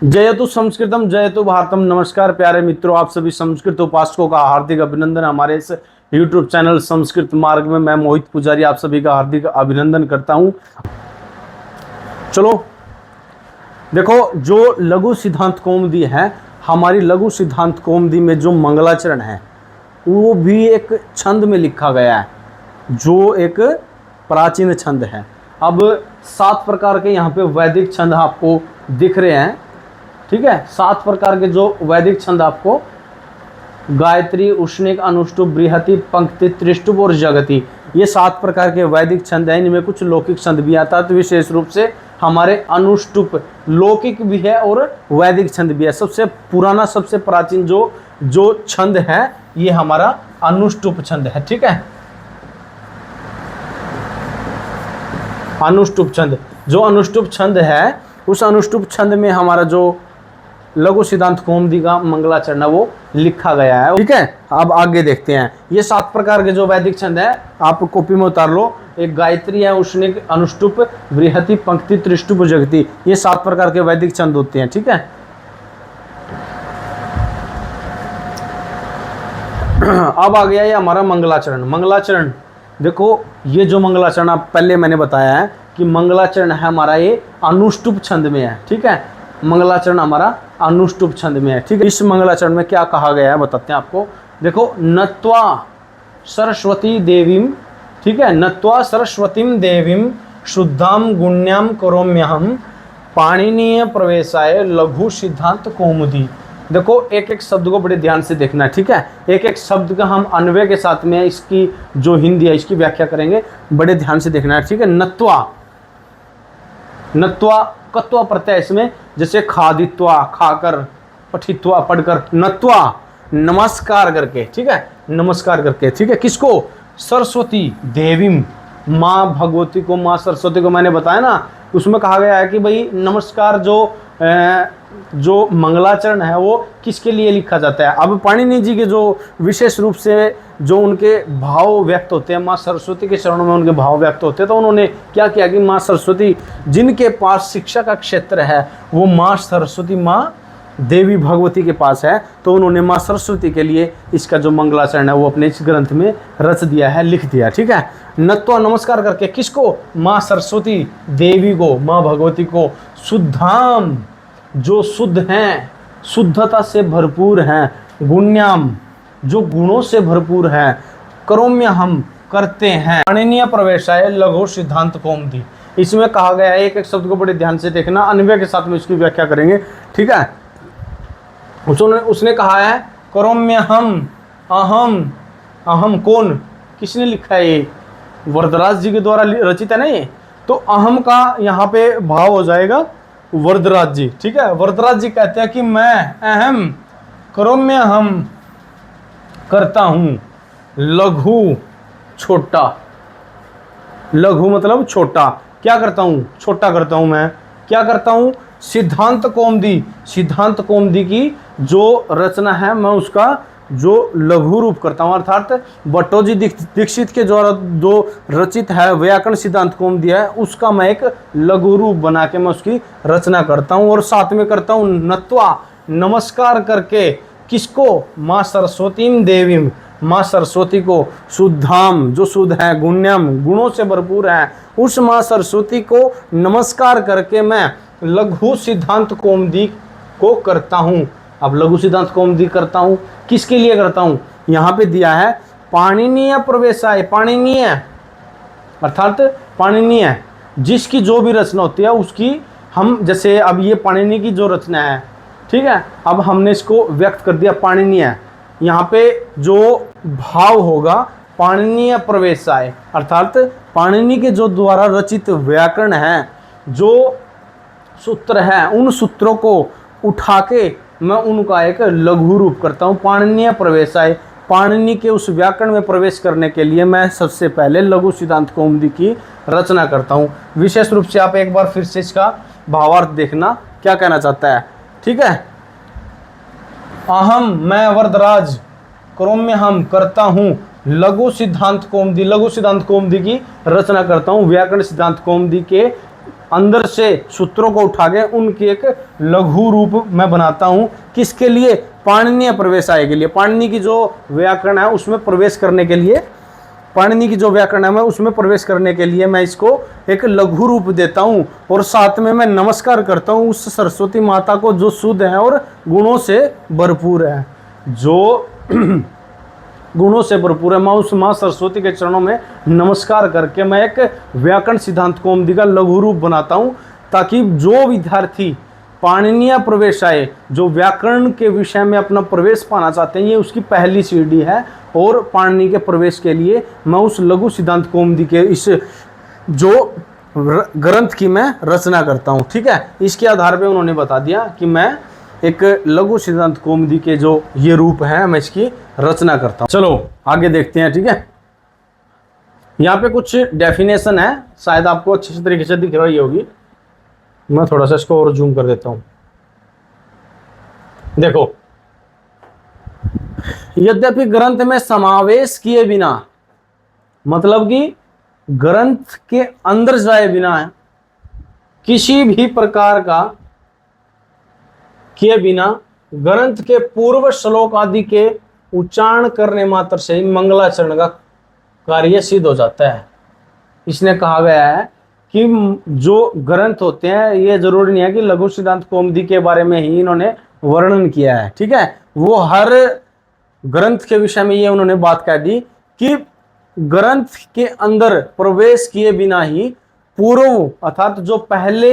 जयतु संस्कृतम जयतु भारतम। नमस्कार प्यारे मित्रों, आप सभी संस्कृत उपासकों का हार्दिक अभिनंदन। हमारे इस YouTube चैनल संस्कृत मार्ग में मैं मोहित पुजारी आप सभी का हार्दिक अभिनंदन करता हूं। चलो देखो, जो लघु सिद्धांत कौमुदी है, हमारी लघु सिद्धांत कौमुदी में जो मंगलाचरण है वो भी एक छंद में लिखा गया है, जो एक प्राचीन छंद है। अब 7 प्रकार के यहाँ पे वैदिक छंद आपको दिख रहे हैं, ठीक है। 7 प्रकार के जो वैदिक छंद आपको, गायत्री, उष्णिक, अनुष्टुप, बृहति, पंक्ति, त्रिष्टुप और जगति, ये 7 प्रकार के वैदिक छंद हैं। इनमें कुछ लौकिक छंद भी आता है, तो विशेष रूप से हमारे अनुष्टुप लौकिक भी है और वैदिक छंद भी है। सबसे पुराना, सबसे प्राचीन जो छंद है ये हमारा अनुष्टुप छंद है, ठीक है। अनुष्टुप छंद, जो अनुष्टुप छंद है, उस अनुष्टुप छंद में हमारा जो लघु सिद्धांत कौमुदी का मंगलाचरण है वो लिखा गया है, ठीक है। अब आगे देखते हैं। ये 7 प्रकार के जो वैदिक छंद है आप कॉपी में उतार लो। एक गायत्री है, उष्णिक, अनुष्टुप, बृहति, पंक्ति, त्रिष्टुप, जगति, ये 7 प्रकार के वैदिक छंद होते हैं, ठीक है। अब आ गया ये हमारा मंगलाचरण। मंगलाचरण देखो, ये जो मंगलाचरण आप पहले मैंने बताया है कि मंगलाचरण है हमारा ये अनुष्टुप छंद में है, ठीक है। मंगलाचरण हमारा अनुष्टुप छंद में है, ठीक है। इस मंगलाचरण में क्या कहा गया है बताते हैं आपको। देखो, नत्वा सरस्वती देवीम, ठीक है, नत्वा सरस्वतीम देवीम शुद्धाम गुण्याम करोम्यहम पाणिनीय प्रवेशाय लघु सिद्धांत कौमुदी। देखो, एक एक शब्द को बड़े ध्यान से देखना है, ठीक है। एक एक शब्द का हम अन्वय के साथ में इसकी जो हिंदी है इसकी व्याख्या करेंगे, बड़े ध्यान से देखना है, ठीक है। नत्वा, नत्वा कत्वा प्रत्यय इसमें, जैसे खादित्वा खाकर, पठित्वा पढ़कर, नत्वा नमस्कार करके, ठीक है, नमस्कार करके, ठीक है। किसको? सरस्वती देवीम, माँ भगवती को, माँ सरस्वती को मैंने बताया ना, उसमें कहा गया है कि भाई नमस्कार जो मंगलाचरण है वो किसके लिए लिखा जाता है। अब पाणिनि जी के जो विशेष रूप से जो उनके भाव व्यक्त होते हैं, माँ सरस्वती के चरणों में उनके भाव व्यक्त होते हैं, तो उन्होंने क्या किया कि माँ सरस्वती जिनके पास शिक्षा का क्षेत्र है वो माँ सरस्वती, माँ देवी भगवती के पास है, तो उन्होंने माँ सरस्वती के लिए इसका जो मंगलाचरण है वो अपने इस ग्रंथ में रच दिया है, लिख दिया, ठीक है। नत्वा नमस्कार करके, किसको? माँ सरस्वती देवी को, माँ भगवती को, शुद्धाम जो शुद्ध हैं, शुद्धता से भरपूर हैं, गुण्याम जो गुणों से भरपूर हैं, करोम्य हम करते हैं, पाणिनीय प्रवेशाय लघु सिद्धांत कौमुदी। इसमें कहा गया है, एक एक शब्द को बड़े ध्यान से देखना, अन्वय के साथ में इसकी व्याख्या करेंगे, ठीक है। उसने कहा है करोम्य हम, अहम, अहम कौन, किसने लिखा है? ये वरदराज जी के द्वारा रचित है ना ये, तो अहम का यहाँ पे भाव हो जाएगा वरदराज जी, ठीक है। वरदराज जी कहते हैं कि मैं अहम, करोम्य हम करता हूं, लघु छोटा, लघु मतलब छोटा, क्या करता हूं? छोटा करता हूं। मैं क्या करता हूं? सिद्धांत कौमुदी, सिद्धांत कौमुदी की जो रचना है मैं उसका जो लघु रूप करता हूं, अर्थात भट्टोजी दीक्षित के द्वारा जो रचित है व्याकरण सिद्धांत कौमुदी है उसका मैं एक लघु रूप बना के मैं उसकी रचना करता हूं, और साथ में करता हूं नत्वा नमस्कार करके, किसको? माँ सरस्वतीम देवीम, माँ सरस्वती को, शुद्धाम जो शुद्ध है, गुण्याम गुणों से भरपूर है, उस माँ सरस्वती को नमस्कार करके मैं लघु सिद्धांत कौमुदी को करता हूँ। अब लघु सिद्धांत कौमुदी करता हूँ, किसके लिए करता हूँ? यहाँ पे दिया है पाणिनीय प्रवेशाय, पाणिनीय अर्थात पाणिनीय जिसकी जो भी रचना होती है उसकी हम, जैसे अब ये पाणिनि की जो रचना है, ठीक है, अब हमने इसको व्यक्त कर दिया पाणिनीय। यहाँ पे जो भाव होगा पाणिनीय प्रवेशाय, अर्थात पाणिनि के जो द्वारा रचित व्याकरण है, जो सूत्र है, उन सूत्रों को उठा के मैं उनका एक लघु रूप करता हूँ। पाणिनीय प्रवेशाय, पाणिनि के उस व्याकरण में प्रवेश करने के लिए मैं सबसे पहले लघु सिद्धांत कौमुदी की रचना करता हूँ। विशेष रूप से आप एक बार फिर से इसका भावार्थ देखना क्या कहना चाहता है, ठीक है। अहम मैं वरदराज, करोम्य हम करता हूँ, लघु सिद्धांत कौमुदी, लघु सिद्धांत कौमुदी की रचना करता हूँ। व्याकरण सिद्धांत कौमुदी के अंदर से सूत्रों को उठा के उनकी एक लघु रूप मैं बनाता हूँ। किसके लिए? पाणिनीय प्रवेशाय के लिए। पाणिनि की जो व्याकरण है उसमें प्रवेश करने के लिए, पाणिनि की जो व्याकरण है उसमें प्रवेश करने के लिए मैं इसको एक लघु रूप देता हूँ। और साथ में मैं नमस्कार करता हूँ उस सरस्वती माता को जो शुद्ध है और गुणों से भरपूर है, जो गुणों से भरपूर है। मैं उस माँ सरस्वती के चरणों में नमस्कार करके मैं एक व्याकरण सिद्धांत कौमुदी का लघु रूप बनाता हूँ, ताकि जो विद्यार्थी पाणिनीय प्रवेशाय, जो व्याकरण के विषय में अपना प्रवेश पाना चाहते हैं, ये उसकी पहली सीढ़ी है। और पाणिनि के प्रवेश के लिए मैं उस लघु सिद्धांत कौमुदी के इस जो ग्रंथ की मैं रचना करता हूँ। ठीक है, इसके आधार पे उन्होंने बता दिया कि मैं एक लघु सिद्धांत कौमुदी के जो ये रूप है मैं इसकी रचना करता हूँ। चलो आगे देखते हैं। ठीक है, यहाँ पे कुछ डेफिनेशन है, शायद आपको अच्छे तरीके से दिख रही होगी। मैं थोड़ा सा इसको और जूम कर देता हूँ। देखो, यद्यपि ग्रंथ में समावेश किए बिना, मतलब कि ग्रंथ के अंदर जाए बिना किसी भी प्रकार का किए बिना ग्रंथ के पूर्व श्लोक आदि के उच्चारण करने मात्र से ही मंगलाचरण का कार्य सिद्ध हो जाता है। इसने कहा गया है कि जो ग्रंथ होते हैं, ये जरूरी नहीं है कि लघु सिद्धांत कौमुदी के बारे में ही इन्होंने वर्णन किया है। ठीक है, वो हर ग्रंथ के विषय में ये उन्होंने बात कह दी कि ग्रंथ के अंदर प्रवेश किए बिना ही पूर्व अर्थात जो पहले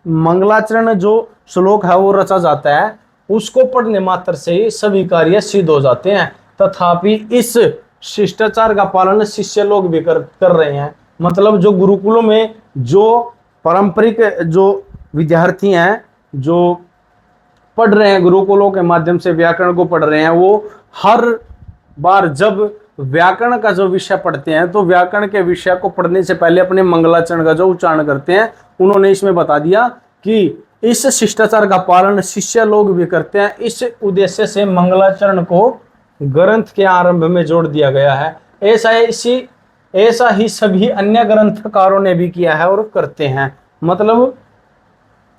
मंगलाचरण जो श्लोक है वो रचा जाता है, उसको पढ़ने मात्र से ही सभी कार्य सिद्ध हो जाते हैं। तथापि इस शिष्टाचार का पालन शिष्य लोग भी कर रहे हैं। मतलब जो गुरुकुलों में जो पारंपरिक जो विद्यार्थी हैं, जो पढ़ रहे हैं गुरुकुलों के माध्यम से व्याकरण को पढ़ रहे हैं, वो हर बार जब व्याकरण का जो विषय पढ़ते हैं तो व्याकरण के विषय को पढ़ने से पहले अपने मंगलाचरण का जो उच्चारण करते हैं। उन्होंने इसमें बता दिया कि इस शिष्टाचार का पालन शिष्य लोग भी करते हैं। इस उद्देश्य से मंगलाचरण को ग्रंथ के आरंभ में जोड़ दिया गया है। ऐसा ही सभी अन्य ग्रंथकारों ने भी किया है और करते हैं। मतलब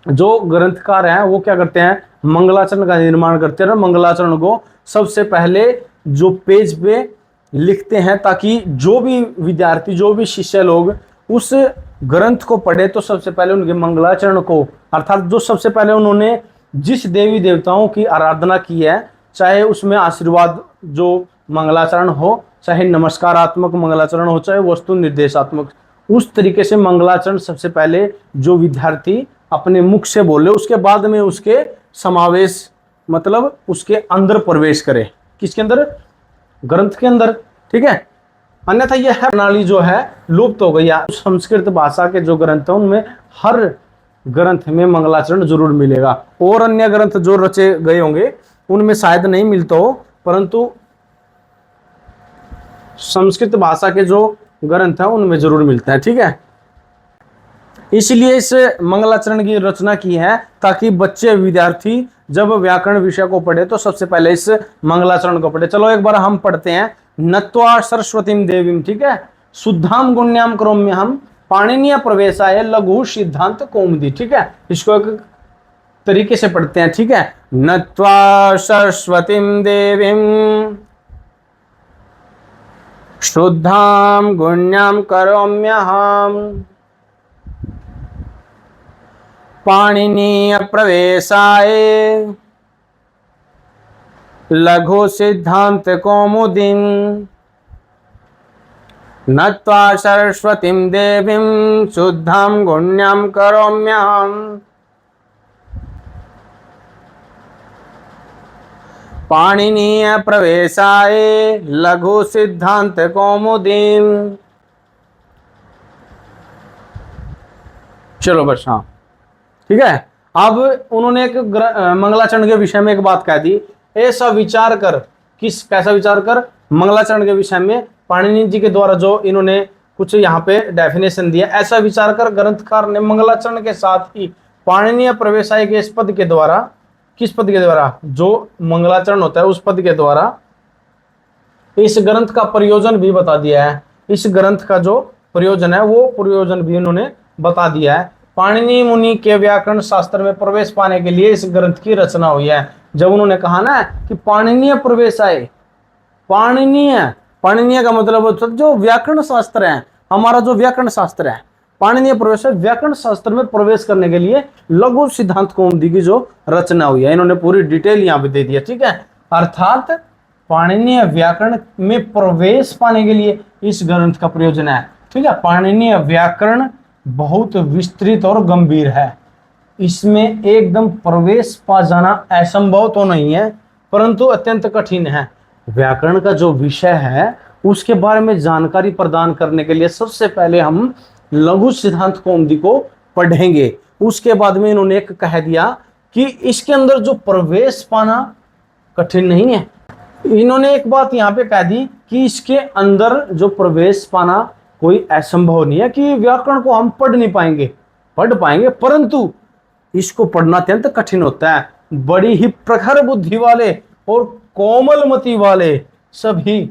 जो ग्रंथकार हैं वो क्या करते हैं? मंगलाचरण का निर्माण करते हैं। मंगलाचरण को सबसे पहले जो पेज पे लिखते हैं, ताकि जो भी विद्यार्थी, जो भी शिष्य लोग उस ग्रंथ को पढ़े तो सबसे पहले उनके मंगलाचरण को, अर्थात जो सबसे पहले उन्होंने जिस देवी देवताओं की आराधना की है, चाहे उसमें आशीर्वाद जो मंगलाचरण हो, चाहे नमस्कारात्मक मंगलाचरण हो, चाहे वस्तु निर्देशात्मक, उस तरीके से मंगलाचरण सबसे पहले जो विद्यार्थी अपने मुख से बोले, उसके बाद में उसके समावेश, मतलब उसके अंदर प्रवेश करे। किसके अंदर? ग्रंथ के अंदर। ठीक है, अन्यथा यह प्रणाली जो है लुप्त हो गई है। संस्कृत भाषा के जो ग्रंथ हैं उनमें हर ग्रंथ में मंगलाचरण जरूर मिलेगा, और अन्य ग्रंथ जो रचे गए होंगे उनमें शायद नहीं मिलता हो, परंतु संस्कृत भाषा के जो ग्रंथ हैं उनमें जरूर मिलता है। ठीक है, इसलिए इस मंगलाचरण की रचना की है ताकि बच्चे विद्यार्थी जब व्याकरण विषय को पढ़े तो सबसे पहले इस मंगलाचरण को पढ़े। चलो एक बार हम पढ़ते हैं। नत्वा सरस्वतीम देवीम, ठीक है, शुद्धाम गुण्याम करोम्यहम पाणिनीय प्रवेशाय लघु सिद्धांत कौमुदी। ठीक है, इसको एक तरीके से पढ़ते हैं। ठीक है, नत्वा सरस्वतीम देवीम शुद्धाम गुण्याम करोम्यहम पाणिनीय प्रवेशाय लघु सिद्धांत कौमुदीम नत्वा सरस्वतीं देवीं शुद्धां गुण्यां करोम्यहम् पाणिनीय प्रवेशाय लघु सिद्धांत कौमुदीम। चलो बस, हाँ ठीक है। अब उन्होंने एक मंगलाचरण के विषय में एक बात कह दी, ऐसा विचार कर, कैसा विचार कर? मंगलाचरण के विषय में पाणिनि जी के द्वारा जो इन्होंने कुछ यहाँ पे डेफिनेशन दिया, ऐसा विचार कर ग्रंथकार ने मंगलाचरण के साथ ही पाणिनीय प्रवेशाय के इस पद के द्वारा, किस पद के द्वारा? जो मंगलाचरण होता है उस पद के द्वारा इस ग्रंथ का प्रयोजन भी बता दिया है। इस ग्रंथ का जो प्रयोजन है वो प्रयोजन भी उन्होंने बता दिया है। पाणिनि मुनि के व्याकरण शास्त्र में प्रवेश पाने के लिए इस ग्रंथ की रचना हुई है। जब उन्होंने कहा ना कि पाणिनीय प्रवेश आए, पाणिनीय, पाणिनीय का मतलब होता है जो व्याकरण शास्त्र है, हमारा जो व्याकरण शास्त्र है, पाणिनीय प्रवेश है, व्याकरण शास्त्र में प्रवेश करने के लिए लघु सिद्धांत कौमुदी की जो रचना हुई है, इन्होंने पूरी डिटेल यहाँ पे दे दिया, ठीक है। अर्थात पाणिनीय व्याकरण में प्रवेश पाने के लिए इस ग्रंथ का प्रयोजन है, ठीक है। पाणिनीय व्याकरण बहुत विस्तृत और गंभीर है, इसमें एकदम प्रवेश पा जाना असंभव तो नहीं है, परंतु अत्यंत कठिन है। व्याकरण का जो विषय है उसके बारे में जानकारी प्रदान करने के लिए सबसे पहले हम लघु सिद्धांत कौमुदी को पढ़ेंगे। उसके बाद में इन्होंने एक कह दिया कि इसके अंदर जो प्रवेश पाना कठिन नहीं है। इन्होंने एक बात यहाँ पे कह दी कि इसके अंदर जो प्रवेश पाना कोई असंभव नहीं है, कि व्याकरण को हम पढ़ नहीं पाएंगे, पढ़ पाएंगे परंतु इसको पढ़ना अत्यंत कठिन होता है। बड़ी ही प्रखर बुद्धि वाले और कोमलमति वाले सभी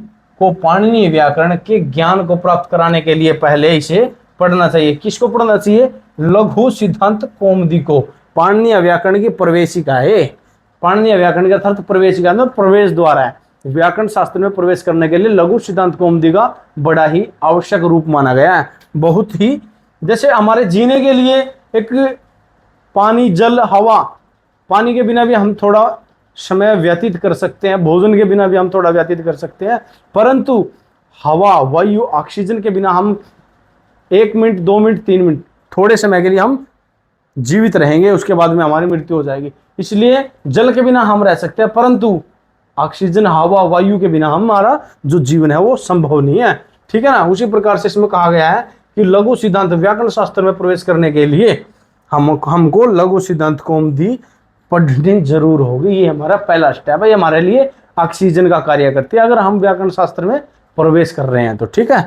को पाणिनीय व्याकरण के ज्ञान को प्राप्त कराने के लिए पहले इसे पढ़ना चाहिए। किसको पढ़ना चाहिए? लघु सिद्धांत कौमुदी को। पाणिनीय व्याकरण की प्रवेशिका है, पाणिनीय व्याकरण का अर्थ प्रवेशिका में प्रवेश द्वार है। व्याकरण शास्त्र में प्रवेश करने के लिए लघु सिद्धांत कौमुदी का बड़ा ही आवश्यक रूप माना गया है। बहुत ही, जैसे हमारे जीने के लिए एक पानी, जल, हवा, पानी के बिना भी हम थोड़ा समय व्यतीत कर सकते हैं, भोजन के बिना भी हम थोड़ा व्यतीत कर सकते हैं, परंतु हवा, वायु, ऑक्सीजन के बिना हम 1 मिनट, 2 मिनट, 3 मिनट थोड़े समय के लिए हम जीवित रहेंगे, उसके बाद में हमारी मृत्यु हो जाएगी। इसलिए जल के बिना हम रह सकते हैं, परंतु ऑक्सीजन, हवा, वायु के बिना हमारा जो जीवन है वो संभव नहीं है, ठीक है ना। उसी प्रकार से इसमें कहा गया है कि लघु सिद्धांत व्याकरण शास्त्र में प्रवेश करने के लिए हमको लघु सिद्धांत कौमुदी पढ़नी जरूर होगी। ये हमारा पहला स्टेप है, ये हमारे लिए ऑक्सीजन का कार्य करती है अगर हम व्याकरण शास्त्र में प्रवेश कर रहे हैं तो, ठीक है।